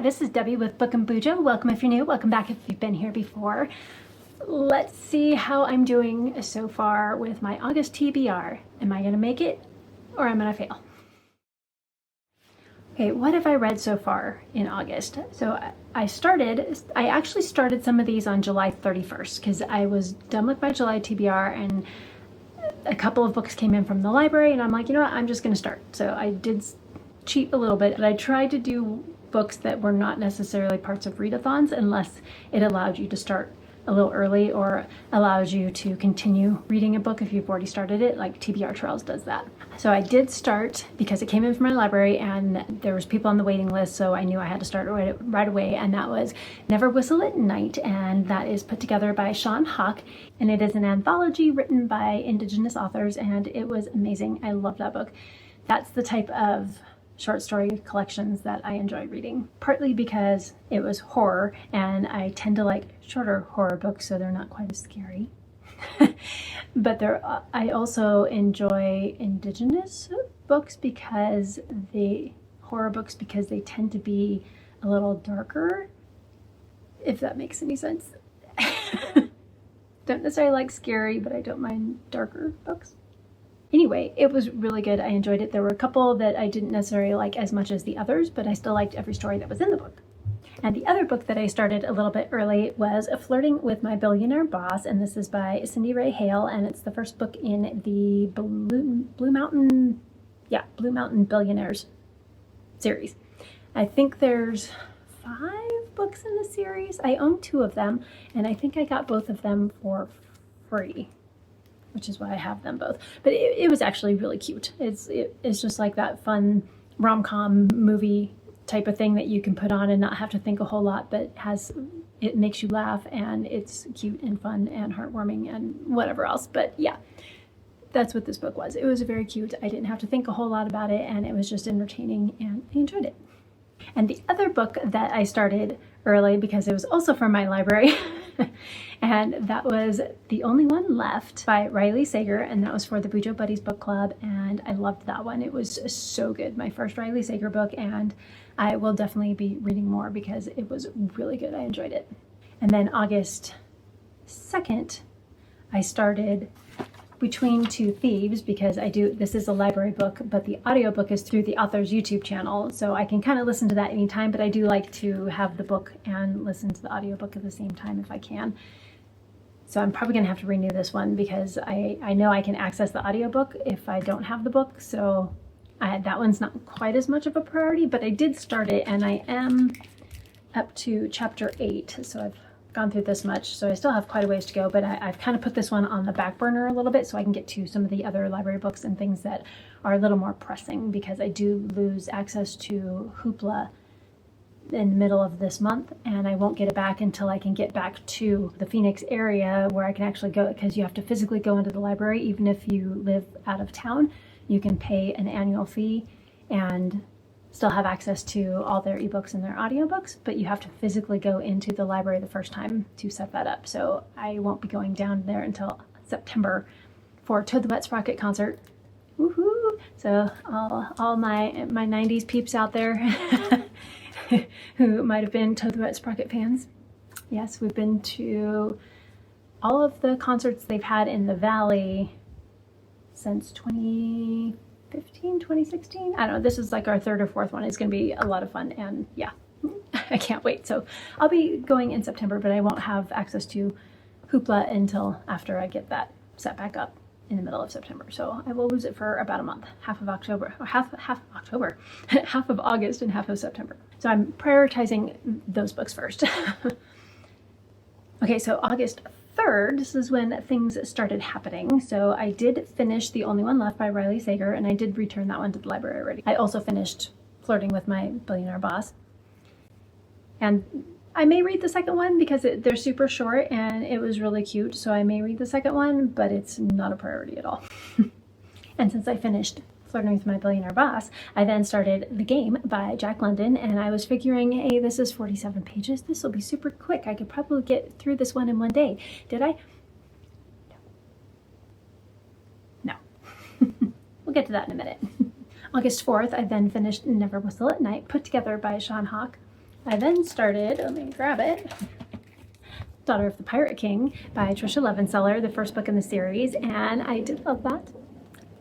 this is Debbie with Book and BuJo. Welcome if you're new, welcome back if you've been here before. Let's see how I'm doing so far with my August TBR. Am I going to make it or am I going to fail? Okay, what have I read so far in August? So I actually started some of these on July 31st because I was done with my July TBR and a couple of books came in from the library and I'm like, you know what, I'm just going to start. So I did cheat a little bit, but I tried to do books that were not necessarily parts of readathons unless it allowed you to start a little early or allows you to continue reading a book if you've already started it, like TBR Trails does that. So I did start because it came in from my library and there was people on the waiting list, so I knew I had to start right away, and that was Never Whistle at Night, and that is put together by Sean Hawk, and it is an anthology written by Indigenous authors, and it was amazing. I love that book. That's the type of short story collections that I enjoy reading, partly because it was horror and I tend to like shorter horror books so they're not quite as scary. But I also enjoy Indigenous books because horror books because they tend to be a little darker, if that makes any sense. Don't necessarily like scary, but I don't mind darker books. Anyway, it was really good. I enjoyed it. There were a couple that I didn't necessarily like as much as the others, but I still liked every story that was in the book. And the other book that I started a little bit early was Flirting with My Billionaire Boss, and this is by Cindy Ray Hale, and it's the first book in the Blue Mountain Billionaires series. I think there's 5 books in the series. I own 2 of them, and I think I got both of them for free, which is why I have them both. But it was actually really cute. It's just like that fun rom-com movie type of thing that you can put on and not have to think a whole lot, but it makes you laugh, and it's cute and fun and heartwarming and whatever else. But yeah, that's what this book was. It was very cute. I didn't have to think a whole lot about it, and it was just entertaining, and I enjoyed it. And the other book that I started early because it was also from my library and that was The Only One Left by Riley Sager, and that was for the BuJo Buddies Book Club, and I loved that one. It was so good. My first Riley Sager book, and I will definitely be reading more because it was really good. I enjoyed it. And then August 2nd, I started Between Two Thieves because this is a library book, but the audiobook is through the author's YouTube channel, so I can kind of listen to that anytime, but I do like to have the book and listen to the audiobook at the same time if I can. So I'm probably going to have to renew this one because I know I can access the audiobook if I don't have the book, so that one's not quite as much of a priority, but I did start it and I am up to chapter 8, so I've gone through this much, so I still have quite a ways to go, but I've kind of put this one on the back burner a little bit so I can get to some of the other library books and things that are a little more pressing because I do lose access to Hoopla in the middle of this month, and I won't get it back until I can get back to the Phoenix area where I can actually go, because you have to physically go into the library. Even if you live out of town, you can pay an annual fee and still have access to all their ebooks and their audiobooks, but you have to physically go into the library the first time to set that up. So I won't be going down there until September for Toad the Wet Sprocket concert. Woohoo! So all my 90s peeps out there who might have been Toad the Wet Sprocket fans. Yes, we've been to all of the concerts they've had in the Valley since 2015, 2016. I don't know. This is like our 3rd or 4th one. It's going to be a lot of fun, and yeah, I can't wait. So I'll be going in September, but I won't have access to Hoopla until after I get that set back up in the middle of September. So I will lose it for about a month, half of October, half of August and half of September. So I'm prioritizing those books first. Okay, so August 3rd, this is when things started happening. So I did finish The Only One Left by Riley Sager, and I did return that one to the library already. I also finished Flirting with My Billionaire Boss. And I may read the second one because they're super short and it was really cute. So I may read the second one, but it's not a priority at all. And since I finished Flirting with My Billionaire Boss, I then started The Game by Jack London, and I was figuring, hey, this is 47 pages. This will be super quick. I could probably get through this one in one day. Did I? No. We'll get to that in a minute. August 4th, I then finished Never Whistle at Night, put together by Sean Hawk. I then started, let me grab it, Daughter of the Pirate King by Trisha Levenseller, the first book in the series, and I did love that.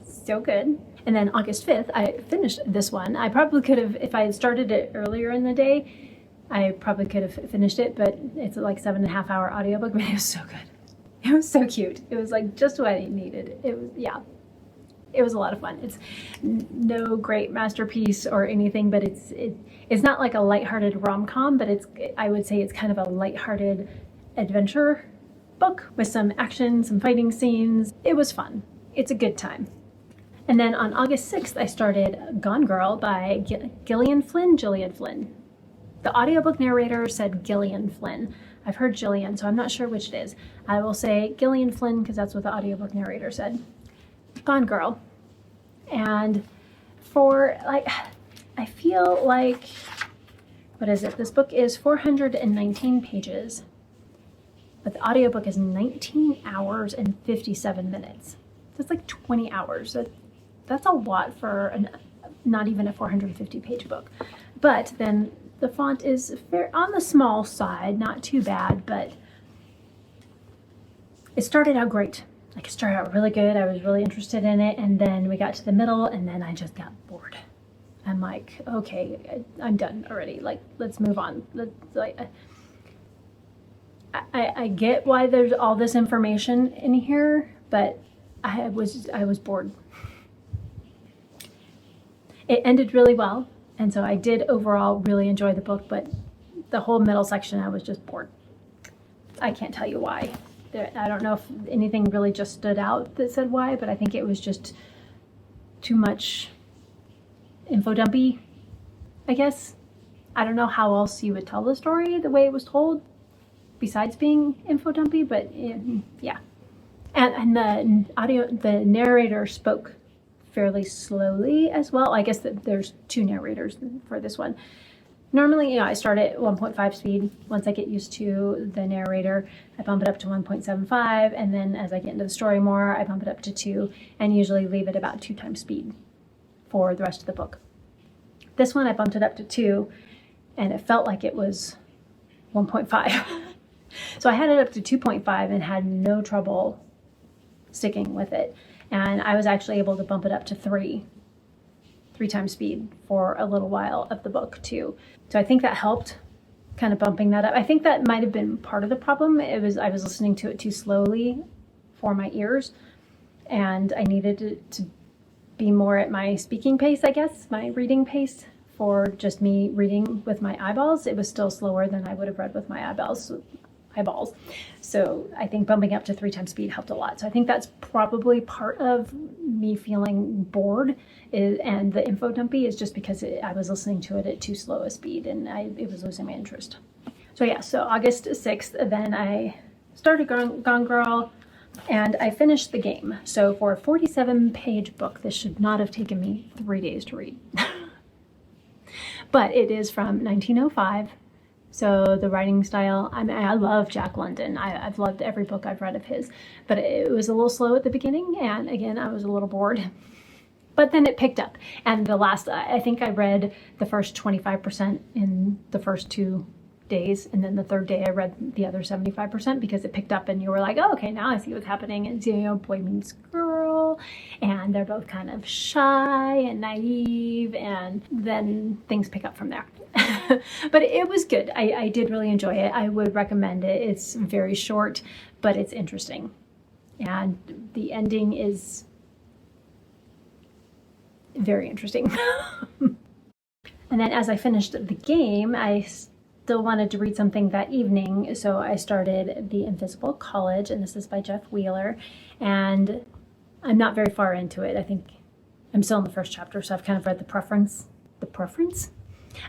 So good. And then August 5th, I finished this one. I probably could have, if I had started it earlier in the day, I probably could have finished it, but it's like 7.5 hour audiobook, but it was so good. It was so cute. It was like just what I needed. It was, yeah, it was a lot of fun. It's no great masterpiece or anything, but it's not like a lighthearted rom-com, but I would say it's kind of a lighthearted adventure book with some action, some fighting scenes. It was fun. It's a good time. And then on August 6th, I started Gone Girl by Gillian Flynn. The audiobook narrator said Gillian Flynn. I've heard Gillian, so I'm not sure which it is. I will say Gillian Flynn because that's what the audiobook narrator said. Gone Girl. And for like, I feel like, what is it? This book is 419 pages, but the audiobook is 19 hours and 57 minutes. That's like 20 hours. That's a lot for not even a 450 page book. But then the font is on the small side, not too bad, but it started out great. Like it started out really good. I was really interested in it. And then we got to the middle and then I just got bored. I'm like, okay, I'm done already. Like, let's move on. I get why there's all this information in here, but I was bored. It ended really well, and so I did overall really enjoy the book, but the whole middle section I was just bored. I can't tell you why. I don't know if anything really just stood out that said why, but I think it was just too much info dumpy, I guess. I don't know how else you would tell the story the way it was told besides being info dumpy, but yeah. And the narrator spoke fairly slowly as well. I guess that there's two narrators for this one. Normally, I start at 1.5 speed. Once I get used to the narrator, I bump it up to 1.75, and then as I get into the story more, I bump it up to 2, and usually leave it about 2 times speed for the rest of the book. This one, I bumped it up to 2, and it felt like it was 1.5. So I had it up to 2.5 and had no trouble sticking with it. And I was actually able to bump it up to 3 times speed for a little while of the book too. So I think that helped kind of bumping that up. I think that might have been part of the problem. I was listening to it too slowly for my ears, and I needed it to be more at my speaking pace, I guess, my reading pace for just me reading with my eyeballs. It was still slower than I would have read with my eyeballs. So I think bumping up to 3 times speed helped a lot. So I think that's probably part of me feeling bored and the info dumpy is just because I was listening to it at too slow a speed and it was losing my interest. So yeah, so August 6th, then I started Gone Girl and I finished the game. So for a 47-page book, this should not have taken me 3 days to read. But it is from 1905. So the writing style, I love Jack London. I've loved every book I've read of his, but it was a little slow at the beginning. And again, I was a little bored, but then it picked up. And I think I read the first 25% in the first 2 days. And then the third day I read the other 75% because it picked up and you were like, oh, okay, now I see what's happening. And boy meets girl, and they're both kind of shy and naive, and then things pick up from there. But it was good. I did really enjoy it. I would recommend it. It's very short, but it's interesting. And the ending is very interesting. And then as I finished the game, I still wanted to read something that evening, so I started The Invisible College, and this is by Jeff Wheeler. And I'm not very far into it. I think I'm still in the first chapter, so I've kind of read the preference.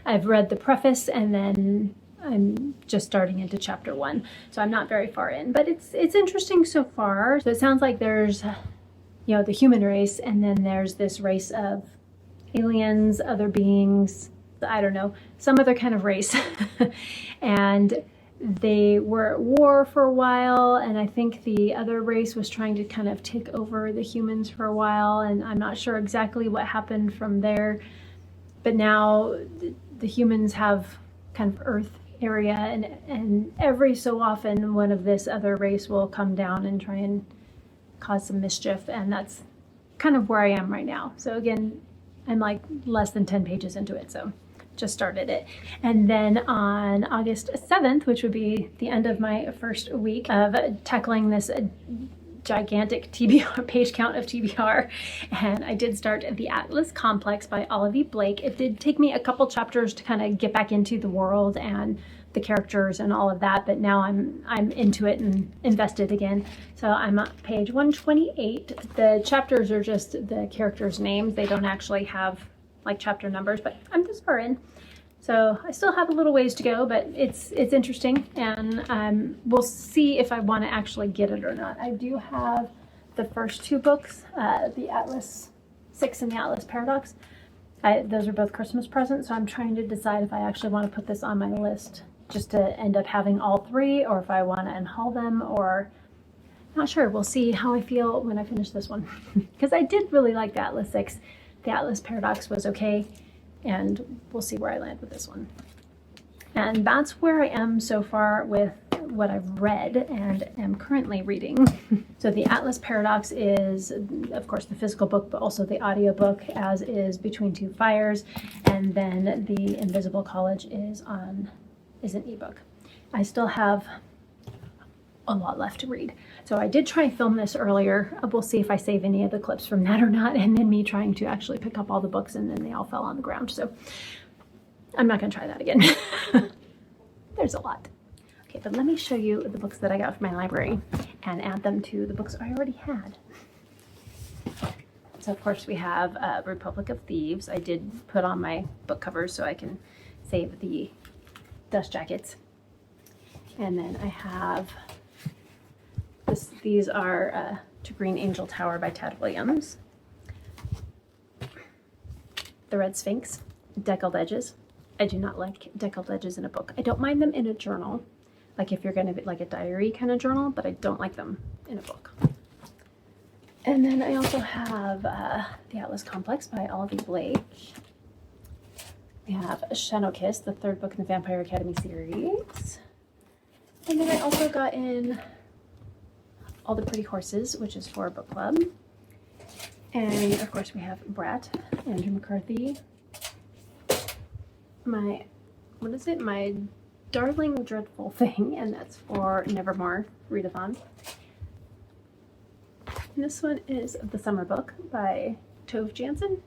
I've read the preface, and then I'm just starting into chapter 1, so I'm not very far in, but it's interesting so far. So it sounds like there's, the human race, and then there's this race of aliens, other beings, I don't know, some other kind of race. And they were at war for a while, and I think the other race was trying to kind of take over the humans for a while, and I'm not sure exactly what happened from there. But now the humans have kind of earth area, and every so often one of this other race will come down and try and cause some mischief, and that's kind of where I am right now. So again, I'm like less than 10 pages into it, so just started it. And then on August 7th, which would be the end of my first week of tackling this gigantic TBR page count of TBR, and I did start The Atlas Complex by Olivia Blake. It did take me a couple chapters to kind of get back into the world and the characters and all of that, but now I'm into it and invested again. So I'm on page 128. The chapters are just the characters' names. They don't actually have like chapter numbers, but I'm this far in. So I still have a little ways to go, but it's interesting, and we'll see if I want to actually get it or not. I do have the first two books, the Atlas 6 and the Atlas Paradox. Those are both Christmas presents, so I'm trying to decide if I actually want to put this on my list just to end up having all three, or if I want to unhaul them, or not sure. We'll see how I feel when I finish this one. Because I did really like the Atlas 6. The Atlas Paradox was okay, and we'll see where I land with this one. And that's where I am so far with what I've read and am currently reading. So the Atlas Paradox is, of course, the physical book, but also the audiobook, as is Between Two Fires. And then the Invisible College is an ebook. I still have a lot left to read. So I did try and film this earlier. We'll see if I save any of the clips from that or not. And then me trying to actually pick up all the books, and then they all fell on the ground. So I'm not going to try that again. There's a lot. Okay, but let me show you the books that I got from my library and add them to the books I already had. So of course we have Republic of Thieves. I did put on my book covers so I can save the dust jackets. And then I have these are To Green Angel Tower by Tad Williams. The Red Sphinx, Deckled Edges. I do not like deckled edges in a book. I don't mind them in a journal, like if you're going to be like a diary kind of journal, but I don't like them in a book. And then I also have The Atlas Complex by Olivia Blake. We have Shadow Kiss, the third book in the Vampire Academy series. And then I also got in All the Pretty Horses, which is for book club. And of course we have Brat, Andrew McCarthy. My Darling Dreadful Thing, and that's for Nevermore Readathon. And this one is The Summer Book by Tove Jansson,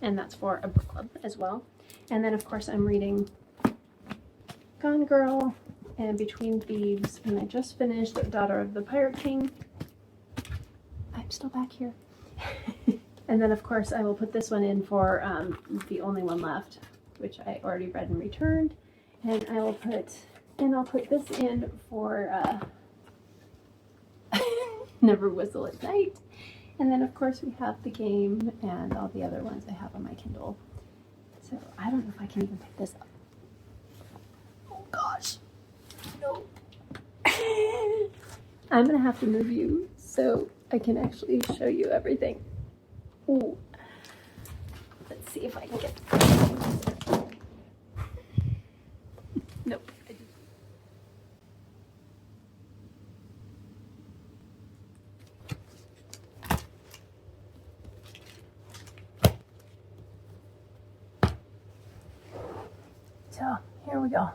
and that's for a book club as well. And then of course I'm reading Gone Girl and Between Thieves, and I just finished Daughter of the Pirate King. I'm still back here. And then of course I will put this one in for The Only One Left, which I already read and returned. And I'll put this in for Never Whistle at Night. And then of course we have the game and all the other ones I have on my Kindle. So I don't know if I can even pick this up. Oh gosh. No. I'm gonna have to move you so I can actually show you everything. Ooh. Let's see if I can get. Nope. So here we go.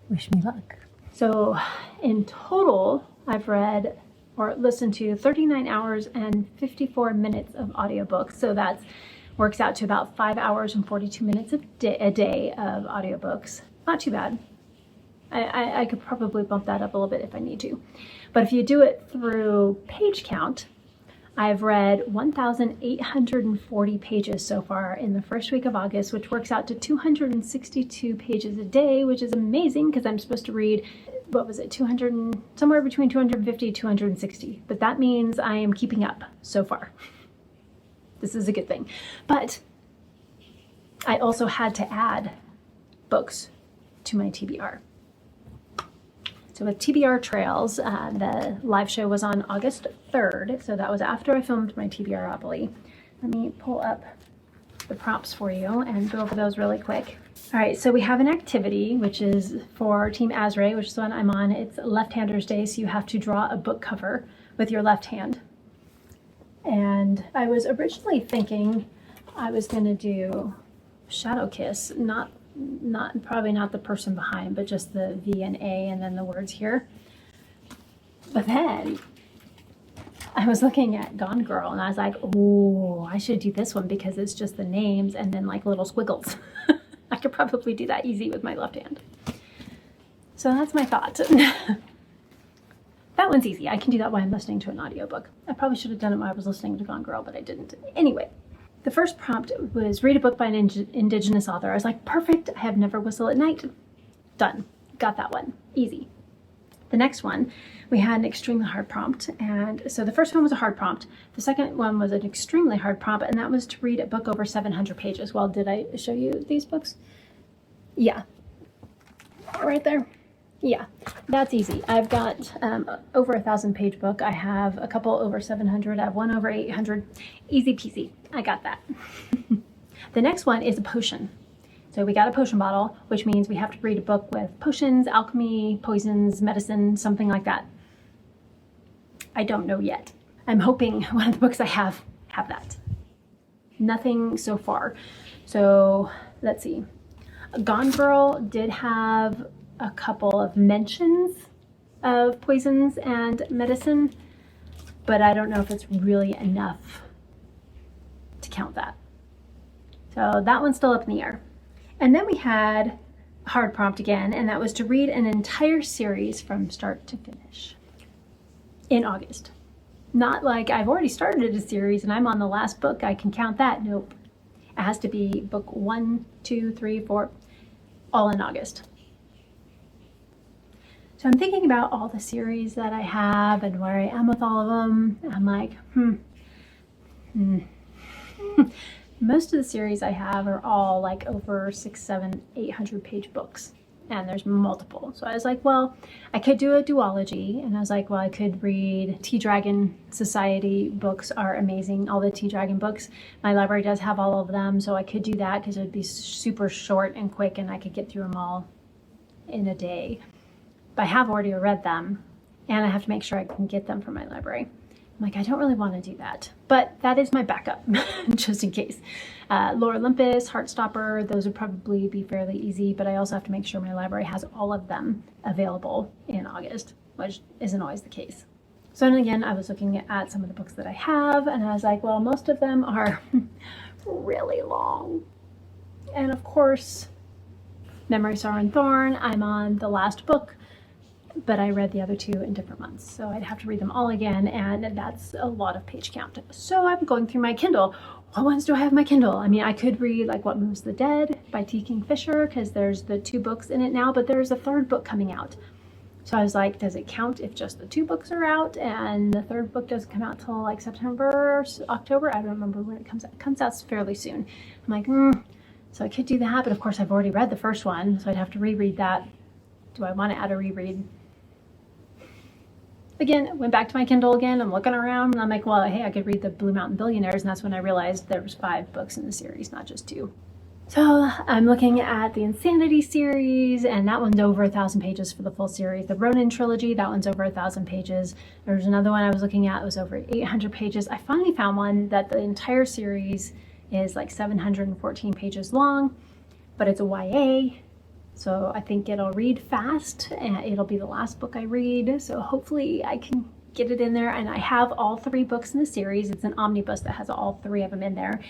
Wish me luck. So in total, I've read or listened to 39 hours and 54 minutes of audiobooks. So that works out to about 5 hours and 42 minutes a day of audiobooks. Not too bad. I could probably bump that up a little bit if I need to. But if you do it through page count, I've read 1,840 pages so far in the first week of August, which works out to 262 pages a day, which is amazing because I'm supposed to read, what was it, somewhere between 250 and 260. But that means I am keeping up so far. This is a good thing. But I also had to add books to my TBR. So with TBR Trails, the live show was on August 3rd. So that was after I filmed my TBRopoly. Let me pull up the prompts for you and go over those really quick. All right, so we have an activity, which is for Team Azray, which is the one I'm on. It's Left-Handers Day, so you have to draw a book cover with your left hand. And I was originally thinking I was going to do Shadow Kiss, probably not the person behind, but just the V and A and then the words here. But then I was looking at Gone Girl and I was like, oh, I should do this one because it's just the names and then like little squiggles. I could probably do that easy with my left hand. So that's my thought. That one's easy. I can do that while I'm listening to an audiobook. I probably should have done it while I was listening to Gone Girl, but I didn't. Anyway, the first prompt was read a book by an Indigenous author. I was like, perfect. I have Never Whistle at Night. Done. Got that one. Easy. The next one, we had an extremely hard prompt. And so the first one was a hard prompt. The second one was an extremely hard prompt, and that was to read a book over 700 pages. Well, did I show you these books? Yeah. Right there. Yeah, that's easy. I've got over 1,000-page book. I have a couple over 700. I have one over 800. Easy peasy. I got that. The next one is a potion. So we got a potion bottle, which means we have to read a book with potions, alchemy, poisons, medicine, something like that. I don't know yet. I'm hoping one of the books I have that. Nothing so far. So let's see. Gone Girl did have a couple of mentions of poisons and medicine, but I don't know if it's really enough to count that. So that one's still up in the air. And then we had a hard prompt again, and that was to read an entire series from start to finish in August. Not like I've already started a series and I'm on the last book, I can count that. Nope. It has to be book 1, 2, 3, 4, all in August. So I'm thinking about all the series that I have and where I am with all of them. I'm like, Most of the series I have are all like over 600, 700, 800-page books, and there's multiple. So I was like, well, I could do a duology, and I was like, well, I could read Tea Dragon Society books are amazing. All the Tea Dragon books, my library does have all of them, so I could do that because it would be super short and quick, and I could get through them all in a day. But I have already read them, and I have to make sure I can get them from my library. I'm like, I don't really want to do that, but that is my backup, just in case. Lore Olympus, Heartstopper, those would probably be fairly easy, but I also have to make sure my library has all of them available in August, which isn't always the case. So then again, I was looking at some of the books that I have, and I was like, well, most of them are really long. And of course, Memory, Sorrow, and Thorn, I'm on the last book, but I read the other two in different months, so I'd have to read them all again, and that's a lot of page count. So I'm going through my Kindle. What ones do I have in my Kindle? I mean, I could read like What Moves the Dead by T. Kingfisher, because there's the 2 books in it now, but there's a 3rd book coming out. So I was like, does it count if just the 2 books are out and the 3rd book doesn't come out till like September or October? I don't remember when it comes out. It comes out fairly soon. I'm like, so I could do that, but of course I've already read the first one, so I'd have to reread that. Do I want to add a reread? Again, went back to my Kindle again. I'm looking around and I'm like, well, hey, I could read the Blue Mountain Billionaires, and that's when I realized there was 5 books in the series, not just 2. So I'm looking at the Insanity series, and that one's over 1,000 pages for the full series. The Ronin trilogy, that one's over 1,000 pages. There's another one I was looking at, it was over 800 pages. I finally found one that the entire series is like 714 pages long, but it's a YA. So I think it'll read fast, and it'll be the last book I read. So hopefully I can get it in there. And I have all 3 books in the series. It's an omnibus that has all 3 of them in there.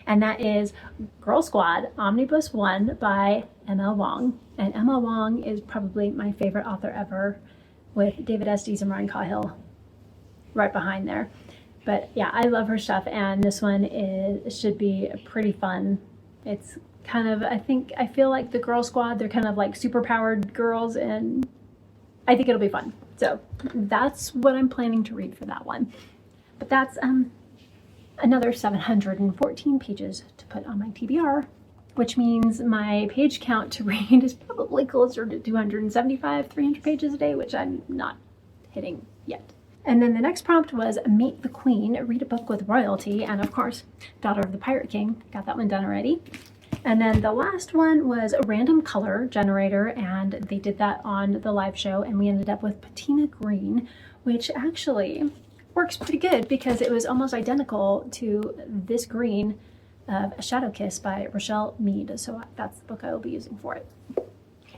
And that is Girl Squad, Omnibus 1 by M.L. Wong. And M.L. Wong is probably my favorite author ever, with David Estes and Ryan Cahill right behind there. But yeah, I love her stuff. And this one should be pretty fun. It's kind of, I feel like the Girl Squad, they're kind of like superpowered girls, and I think it'll be fun. So that's what I'm planning to read for that one. But that's another 714 pages to put on my TBR, which means my page count to read is probably closer to 275, 300 pages a day, which I'm not hitting yet. And then the next prompt was Meet the Queen, read a book with royalty, and of course, Daughter of the Pirate King. Got that one done already. And then the last one was a random color generator, and they did that on the live show, and we ended up with Patina Green, which actually works pretty good because it was almost identical to this green of A Shadow Kiss by Rochelle Mead. So that's the book I will be using for it.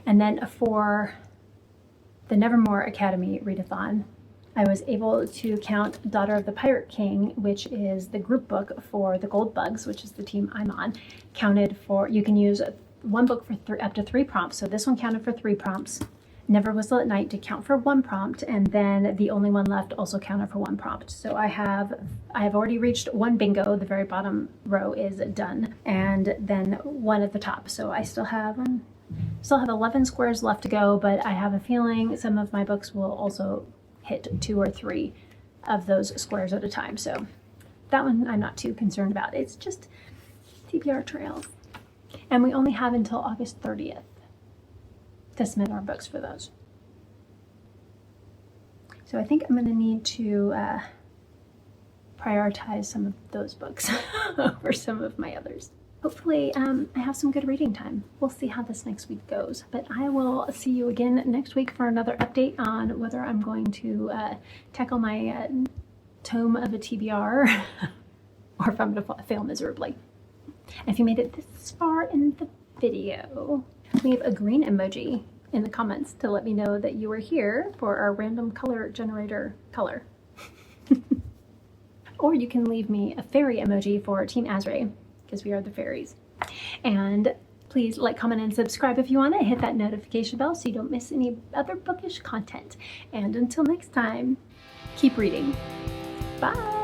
And then for the Nevermore Academy Readathon, I was able to count Daughter of the Pirate King, which is the group book for the Gold Bugs, which is the team I'm on, counted for, you can use one book for up to 3 prompts. So this one counted for 3 prompts. Never Whistle at Night to count for 1 prompt, and then the only one left also counted for 1 prompt. So I have already reached 1 bingo. The very bottom row is done, and then 1 at the top. So I still have 11 squares left to go, but I have a feeling some of my books will also hit 2 or 3 of those squares at a time. So that one I'm not too concerned about. It's just TBR Trails, and we only have until August 30th. To submit our books for those. So I think I'm going to need to prioritize some of those books over some of my others. Hopefully I have some good reading time. We'll see how this next week goes, but I will see you again next week for another update on whether I'm going to tackle my tome of a TBR or if I'm going to fail miserably. If you made it this far in the video, leave a green emoji in the comments to let me know that you were here for our random color generator color. Or you can leave me a fairy emoji for Team Azray, because we are the fairies. And please like, comment, and subscribe if you want to. Hit that notification bell so you don't miss any other bookish content. And until next time, keep reading. Bye!